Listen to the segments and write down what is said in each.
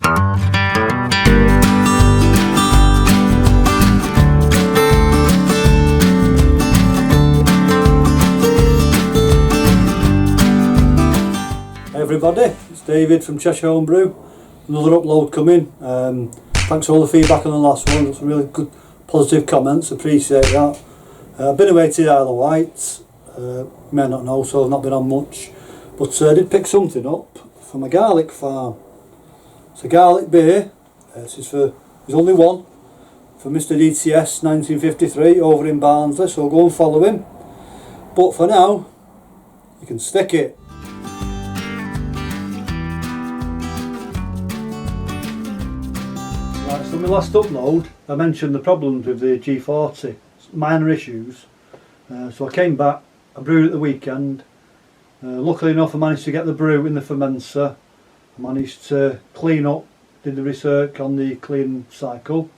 Hey everybody, it's David from Cheshire Homebrew. Another upload coming. Thanks for all the feedback on the last one. Got some really good positive comments, appreciate that. I've been away to the Isle of Wight, you may not know, so I've not been on much, but I did pick something up from a garlic farm. It's a garlic beer. There's only one for Mr DTS 1953 over in Barnsley, so go and follow him. But for now, you can stick it. Right, so my last upload I mentioned the problems with the G40, minor issues. So I came back, I brewed at the weekend. Luckily enough I managed to get the brew in the fermenter. I managed to clean up, did the research on the clean cycle.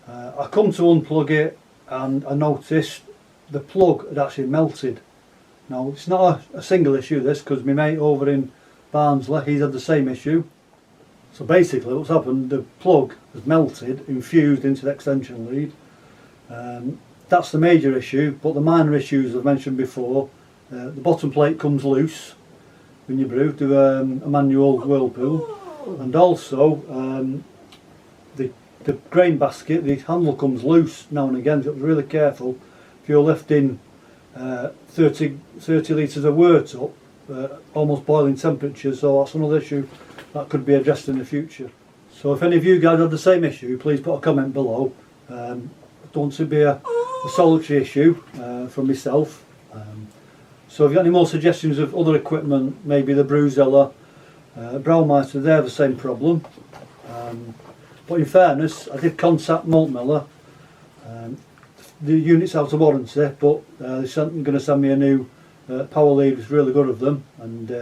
I come to unplug it and I noticed the plug had actually melted. Now it's not a single issue this, because my mate over in Barnsley, he's had the same issue. So basically what's happened, the plug has melted, infused into the extension lead. That's the major issue, but the minor issues I've mentioned before, the bottom plate comes loose when you brew, do a manual whirlpool, and also the grain basket, the handle comes loose now and again, so be really careful if you're lifting 30 litres of wort up, almost boiling temperatures, so that's another issue that could be addressed in the future. So if any of you guys have the same issue, please put a comment below. I don't want to be a solitary issue from myself. So if you've got any more suggestions of other equipment, maybe the Brewzilla, Braumeister, they have the same problem. But in fairness, I did contact MALT MILLER. The unit's out of warranty, but they're going to send me a new power lead. It's really good of them, and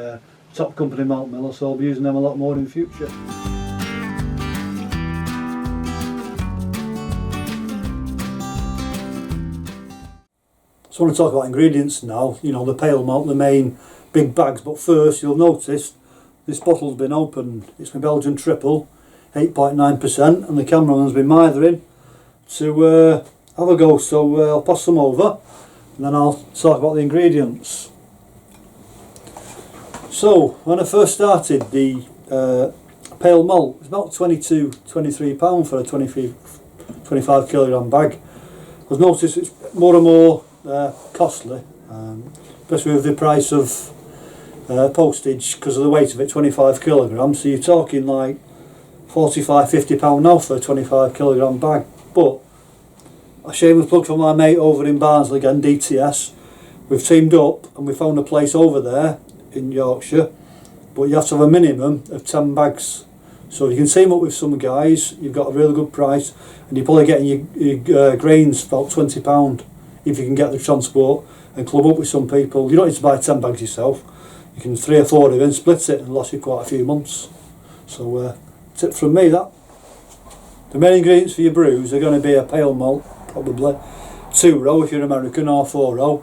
top company MALT MILLER, so I'll be using them a lot more in the future. So I want to talk about ingredients now. You know, the pale malt, the main big bags, but first you'll notice this bottle's been opened. It's my Belgian triple, 8.9%, and the cameraman's been mithering to have a go, so I'll pass them over and then I'll talk about the ingredients. So when I first started, the pale malt was about £23 for a 25 kilogram bag. I've noticed it's more and more costly, especially with the price of postage because of the weight of it, 25 kilograms. So you're talking like £45–50 now for a 25 kilogram bag. But a shameless plug for my mate over in Barnsley again, DTS. We've teamed up and we found a place over there in Yorkshire, but you have to have a minimum of 10 bags. So you can team up with some guys, you've got a really good price, and you're probably getting your grains about £20 if you can get the transport and club up with some people. You don't need to buy 10 bags yourself, you can 3 or 4 of them, split it, and last you quite a few months. So tip from me that. The main ingredients for your brews are going to be a pale malt, probably 2-row if you're American, or 4-row,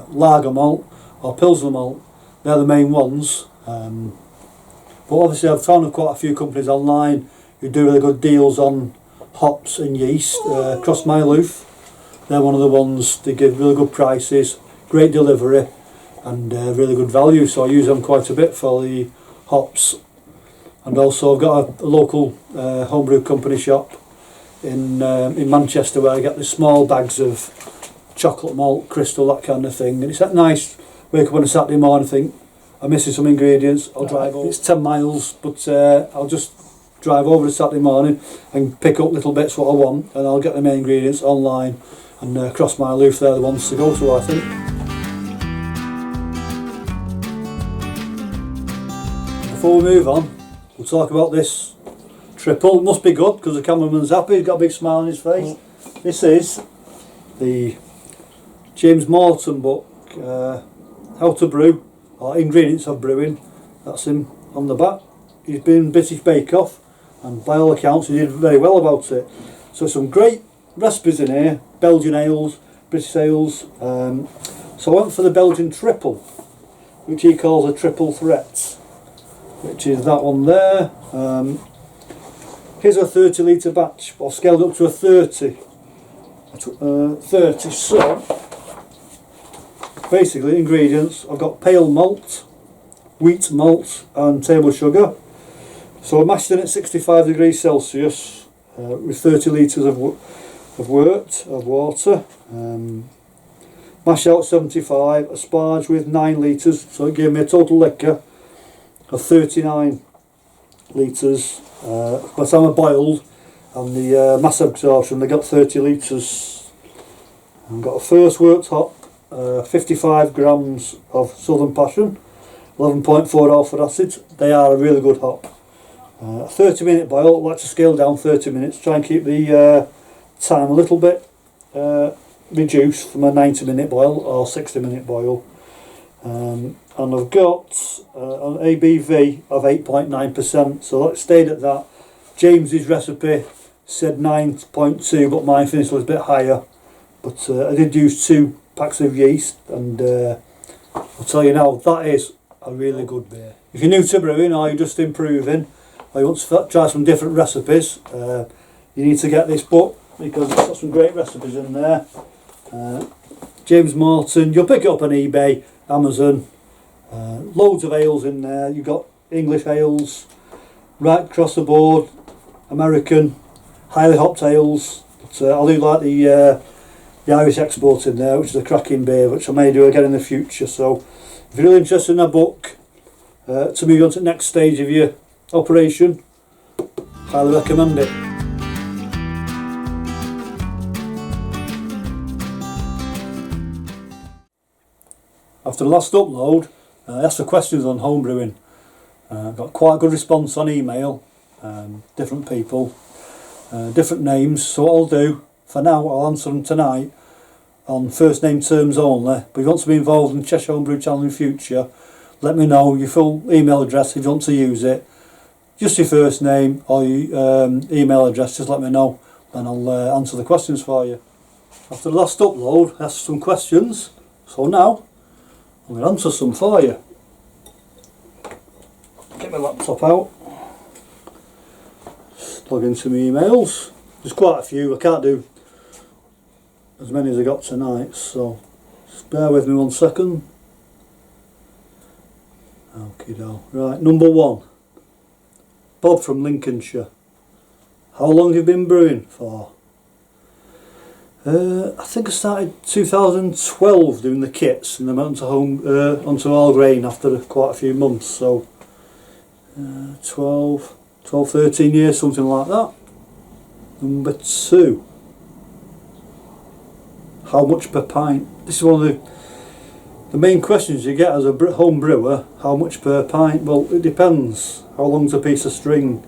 lager malt or pilsner malt. They're the main ones. But obviously I've found quite a few companies online who do really good deals on hops and yeast. Cross My Loof, they're one of the ones. They give really good prices, great delivery, and really good value, so I use them quite a bit for the hops. And also I've got a local homebrew company shop in Manchester where I get the small bags of chocolate malt, crystal, that kind of thing, and it's that nice. Wake up on a Saturday morning, think I'm missing some ingredients, I'll drive over. It's 10 miles, but I'll just drive over a Saturday morning and pick up little bits what I want, and I'll get the main ingredients online, and Cross My Loof, they're the ones to go to, I think. Before we move on, we'll talk about this triple. It must be good because the cameraman's happy, he's got a big smile on his face. This is the James Morton book, How to Brew, or Ingredients of Brewing. That's him on the back. He's been British Bake Off, and by all accounts he did very well about it. So some great recipes in here, Belgian ales, British ales. So I went for the Belgian triple, which he calls a triple threat, which is that one there. here's a 30 litre batch. I've scaled up to a 30. 30. So basically ingredients, I've got pale malt, wheat malt and table sugar. So I mashed in at 65 degrees Celsius with 30 litres of water. Mash out 75, asparge with 9 litres, so it gave me a total liquor of 39 litres. By the time I boiled and the mass absorption, they got 30 litres. I've got a first worked hop, 55 grams of Southern Passion, 11.4 alpha acid. They are a really good hop. 30-minute boil. I like to scale down 30 minutes, try and keep the time a little bit reduced from a 90-minute boil or 60-minute boil. And I've got an ABV of 8.9%, so that stayed at that. James's recipe said 9.2, but mine finished a little bit higher. But I did use 2 packs of yeast, and I'll tell you now, that is a really good beer. If you're new to brewing or you're just improving, or you want to try some different recipes, you need to get this book because it's got some great recipes in there. James Morton, you'll pick it up on eBay, Amazon. Loads of ales in there. You've got English ales right across the board, American, highly hopped ales. But I do like the Irish export in there, which is a cracking beer, which I may do again in the future. So if you're really interested in a book to move on to the next stage of your operation, highly recommend it. After the last upload, I asked for questions on homebrewing. Got quite a good response on email, different people, different names. So what I'll do, for now, I'll answer them tonight on first name terms only. But if you want to be involved in the Cheshire Homebrew channel in future, let me know your full email address if you want to use it. Just your first name or your email address, just let me know and I'll answer the questions for you. After the last upload, I asked some questions, so now I'm going to answer some for you. Get my laptop out, log into my emails. There's quite a few, I can't do as many as I got tonight, so just bear with me 1 second. Okay, right, number 1. Bob from Lincolnshire. How long have you been brewing for? I think I started 2012 doing the kits and then went onto all grain after quite a few months, so 13 years, something like that. Number 2. How much per pint? This is one of the main questions you get as a home brewer. How much per pint? Well, it depends. How long's a piece of string?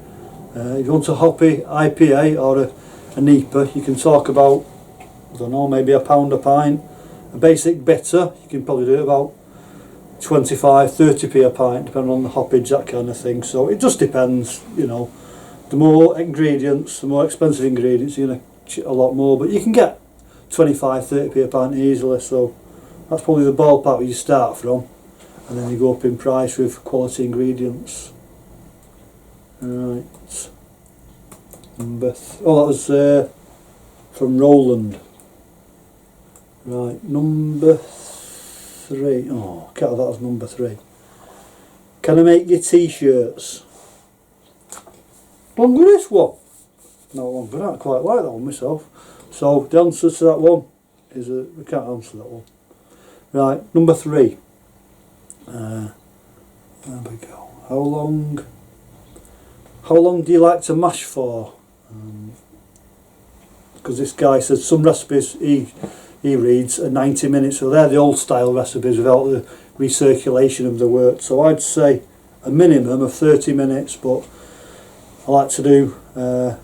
If you want a hoppy IPA or a NEPA, you can talk about, I don't know, maybe £1 a pint. A basic bitter, you can probably do it about 25-30p a pint, depending on the hoppage, that kind of thing. So it just depends, you know. The more ingredients, the more expensive ingredients, you're going to a lot more, but you can get 25-30p a pint easily. So that's probably the ballpark where you start from, and then you go up in price with quality ingredients. Right. That was from Roland. Right, number 3. Oh, I can't have that as number 3. Can I make your t-shirts? Longer this one? No, longer that. I quite like that one myself. So the answer to that one is we can't answer that one. Right, number 3. There we go. How long do you like to mash for? Because this guy says some recipes he reads are 90 minutes, so they're the old style recipes without the recirculation of the wort. So I'd say a minimum of 30 minutes, but I like to do an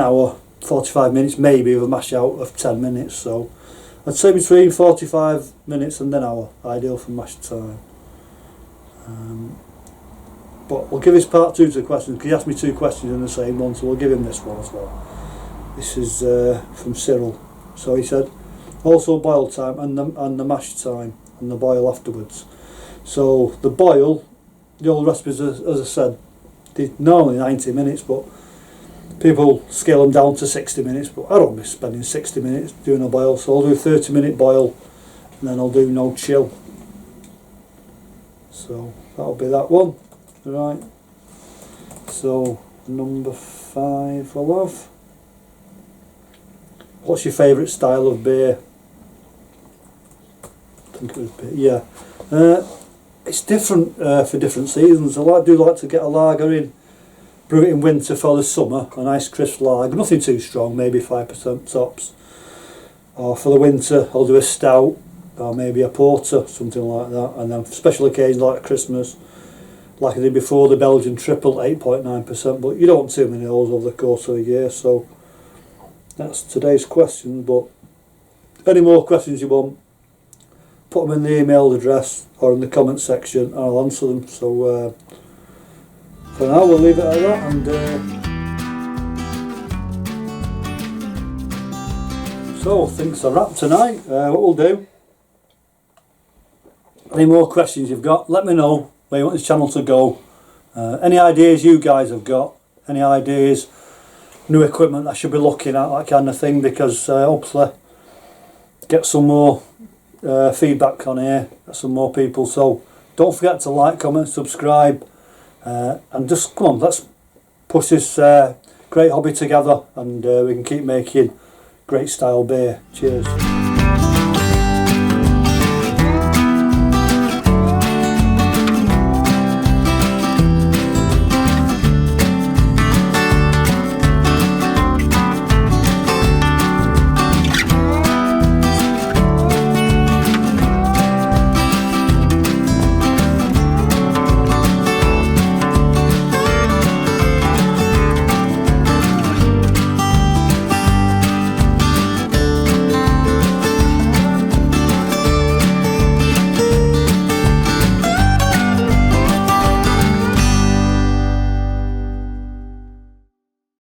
hour, 45 minutes maybe with a mash out of 10 minutes. So I'd say between 45 minutes and an hour, ideal for mash time. But we'll give his part 2 to the questions, because he asked me 2 questions in the same one, so we'll give him this one as well. This is from Cyril. So he said, also boil time and the mash time and the boil afterwards. So the boil, the old recipes, as I said, they're normally 90 minutes, but people scale them down to 60 minutes, but I don't be spending 60 minutes doing a boil, so I'll do a 30-minute boil and then I'll do no chill. So that'll be that one. Right, so number 5 I'll have. What's your favourite style of beer? I think it was beer, yeah. It's different for different seasons. I do like to get a lager in, brew it in winter for the summer, a nice crisp lager, nothing too strong, maybe 5% tops. Or for the winter I'll do a stout or maybe a porter, something like that. And then for special occasions like Christmas, like I did before, the Belgian triple, 8.9%, but you don't want too many of those over the course of a year. So that's today's question, but any more questions you want, put them in the email address or in the comment section and I'll answer them. So for now we'll leave it at that, and so I think it's a wrap tonight. What we'll do, any more questions you've got, let me know where you want this channel to go. Any ideas you guys have got, any ideas, new equipment I should be looking at, that kind of thing, because hopefully get some more feedback on here, get some more people. So don't forget to like, comment, subscribe, and just come on, let's push this great hobby together, and we can keep making great style beer. Cheers.